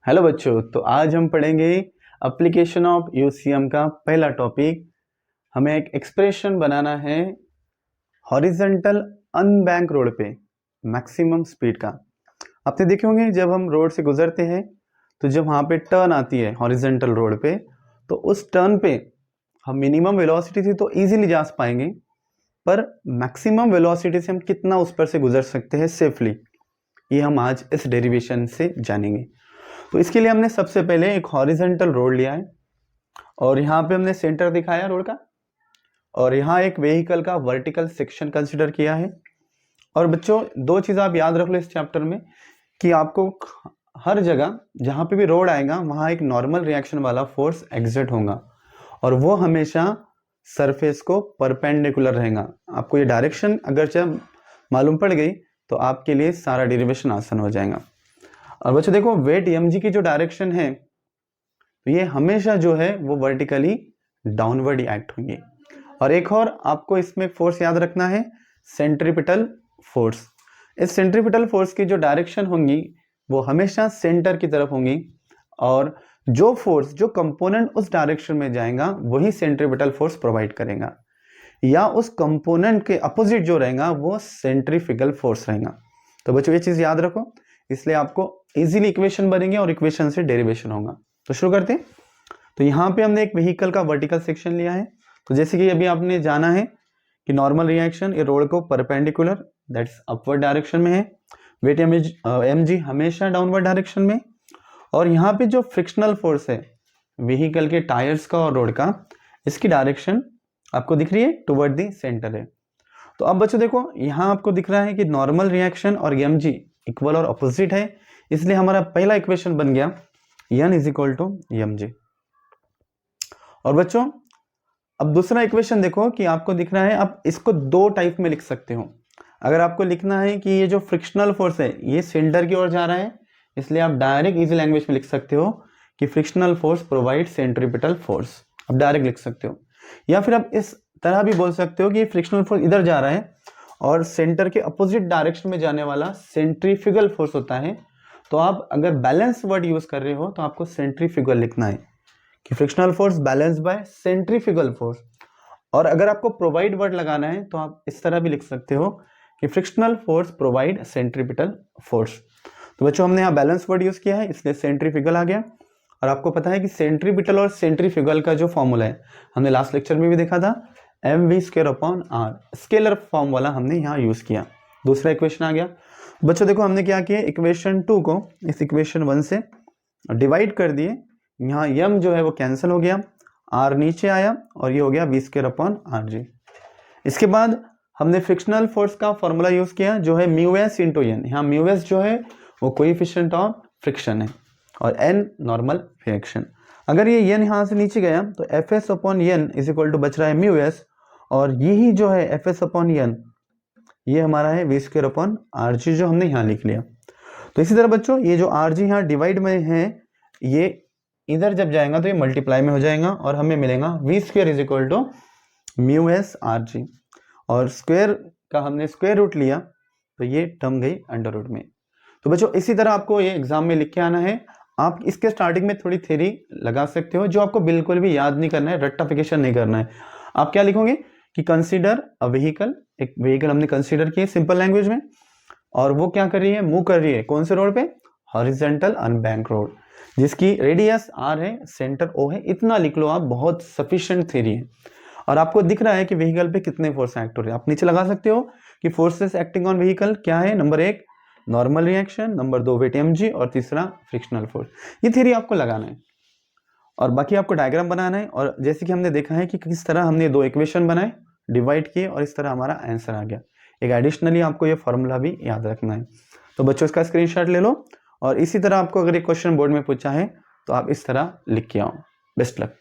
Hello बच्चों, तो आज हम पढ़ेंगे एप्लीकेशन ऑफ यूसीएम का पहला टॉपिक। हमें एक एक्सप्रेशन बनाना है हॉरिजॉन्टल अनबैंक रोड पे मैक्सिमम स्पीड का। आपने देखे होंगे जब हम रोड से गुजरते हैं तो जब वहाँ पे टर्न आती है हॉरिजॉन्टल रोड पे, तो उस टर्न पे हम मिनिमम वेलोसिटी से तो इजीली जा पाएंगे, पर मैक्सिमम वेलोसिटी से हम कितना उस पर से गुजर सकते हैं सेफली, ये हम आज इस डेरिवेशन से जानेंगे। तो इसके लिए हमने सबसे पहले एक हॉरिजॉन्टल रोड लिया है और यहाँ पे हमने सेंटर दिखाया रोड का, और यहाँ एक व्हीकल का वर्टिकल सेक्शन कंसिडर किया है। और बच्चों दो चीज़ आप याद रख लो इस चैप्टर में कि आपको हर जगह जहाँ पे भी रोड आएगा वहाँ एक नॉर्मल रिएक्शन वाला फोर्स एग्जिट होगा और वो हमेशा सरफेस को परपेंडिकुलर रहेगा। आपको ये डायरेक्शन अगर जब मालूम पड़ गई तो आपके लिए सारा डेरिवेशन आसान हो जाएगा। और बच्चों देखो वेट mg की जो डायरेक्शन है तो ये हमेशा जो है वो वर्टिकली डाउनवर्ड एक्ट होंगे। और एक और आपको इसमें फोर्स याद रखना है, सेंट्रीपिटल फोर्स। इस सेंट्रीपिटल फोर्स की जो डायरेक्शन होंगी वो हमेशा सेंटर की तरफ होंगी, और जो फोर्स जो कंपोनेंट उस डायरेक्शन में जाएगा वही सेंट्रीपिटल फोर्स प्रोवाइड करेगा, या उस कंपोनेंट के अपोजिट जो रहेगा वो सेंट्रीफ्यूगल फोर्स रहेगा। तो बच्चों ये चीज याद रखो, इसलिए आपको इजीली इक्वेशन बनेंगे और इक्वेशन से डेरिवेशन होगा। तो शुरू करते हैं। तो यहाँ पे हमने एक व्हीकल का वर्टिकल सेक्शन लिया है। तो जैसे कि अभी आपने जाना है कि नॉर्मल रिएक्शन ये रोड को परपेंडिकुलर दैट्स अपवर्ड डायरेक्शन में है, वेट mg हमेशा डाउनवर्ड डायरेक्शन में, और यहाँ पे जो फ्रिक्शनल फोर्स है व्हीकल के टायर्स का और रोड का, इसकी डायरेक्शन आपको दिख रही है टुवर्ड द सेंटर है। तो अब बच्चों देखो यहाँ आपको दिख रहा है कि नॉर्मल रिएक्शन और mg इक्वल और अपोजिट है, इसलिए हमारा पहला इक्वेशन बन गया n is equal to mg। और बच्चों अब दूसरा इक्वेशन देखो कि आपको दिख रहा है, आप इसको दो टाइप में लिख सकते हो। अगर आपको लिखना है कि ये जो फ्रिक्शनल फोर्स है ये सेंटर की ओर जा रहा है, इसलिए आप डायरेक्ट इजी लैंग्वेज में लिख सकते हो कि frictional force provide centripetal force, आप डायरेक्ट लिख सकते हो। या फिर आप इस तरह भी बोल सकते हो कि फ्रिक्शनल फोर्स इधर जा रहा है और सेंटर के अपोजिट डायरेक्शन में जाने वाला सेंट्रीफ्यूगल फोर्स होता है। तो आप अगर बैलेंस वर्ड यूज कर रहे हो तो आपको सेंट्रीफ्यूगल लिखना है कि frictional force balance bye centrifugal force. और अगर आपको प्रोवाइड वर्ड लगाना है तो आप इस तरह भी लिख सकते हो कि frictional force provide centripetal force. तो बच्चों हमने यहाँ बैलेंस वर्ड यूज किया है इसलिए सेंट्रीफ्यूगल आ गया। और आपको पता है कि सेंट्रीपिटल और सेंट्रीफ्यूगल का जो फॉर्मूला है हमने लास्ट लेक्चर में भी देखा था, mv²/r, स्केलर फॉर्म वाला हमने यहाँ यूज किया। दूसरा इक्वेशन आ गया। बच्चों देखो हमने क्या किया, इक्वेशन 2 को इस इक्वेशन 1 से डिवाइड कर दिए। यहाँ m जो है वो कैंसिल हो गया, r नीचे आया और ये हो गया v²/rg। इसके बाद हमने फ्रिक्शनल फोर्स का फॉर्मूला यूज किया जो है μs × n। यहाँ μs जो है वो कोएफिशिएंट ऑफ फ्रिक्शन है और n नॉर्मल रिएक्शन। अगर ये n यहाँ से नीचे गया तो Fs/n इज इक्वल टू बच रहा है μs, और यही जो है Fs/n ये हमारा है v²/rg जो हमने यहाँ लिख लिया। तो इसी तरह बच्चों ये जो rg यहाँ डिवाइड में है ये इधर जब जाएगा तो ये मल्टीप्लाई में हो जाएगा और हमें मिलेगा v² is equal to μs rg, और स्क्वायर का हमने स्क्वायर रूट लिया तो ये टर्म गई अंडर रूट में। तो बच्चों इसी तरह आपको ये एग्जाम में लिख के आना है। आप इसके स्टार्टिंग में थोड़ी थ्योरी लगा सकते हो, जो आपको बिल्कुल भी याद नहीं करना है, रट्टाफिकेशन नहीं करना है। आप क्या लिखोगे कि कंसीडर अ व्हीकल, एक व्हीकल हमने कंसीडर किया सिंपल लैंग्वेज में, और वो क्या कर रही है, मूव कर रही है कौन से रोड पे, हॉरिजॉन्टल अनबैंक रोड, जिसकी रेडियस r है, सेंटर o है। इतना लिख लो आप, बहुत सफिशिएंट थ्योरी है। और आपको दिख रहा है कि व्हीकल पे कितने फोर्स एक्ट हो रहे हैं, आप नीचे लगा सकते हो कि फोर्सेस एक्टिंग ऑन व्हीकल क्या है, number 1 normal reaction, number 2 weight mg, और तीसरा फ्रिक्शनल फोर्स। ये थ्योरी आपको लगाना है और बाकी आपको डायग्राम बनाना है। और जैसे कि हमने देखा है कि किस तरह हमने दो इक्वेशन बनाए, डिवाइड किए, और इस तरह हमारा आंसर आ गया। एक एडिशनली आपको ये फॉर्मूला भी याद रखना है। तो बच्चों इसका स्क्रीनशॉट ले लो, और इसी तरह आपको अगर एक क्वेश्चन बोर्ड में पूछा है तो आप इस तरह लिख के आओ। Best luck.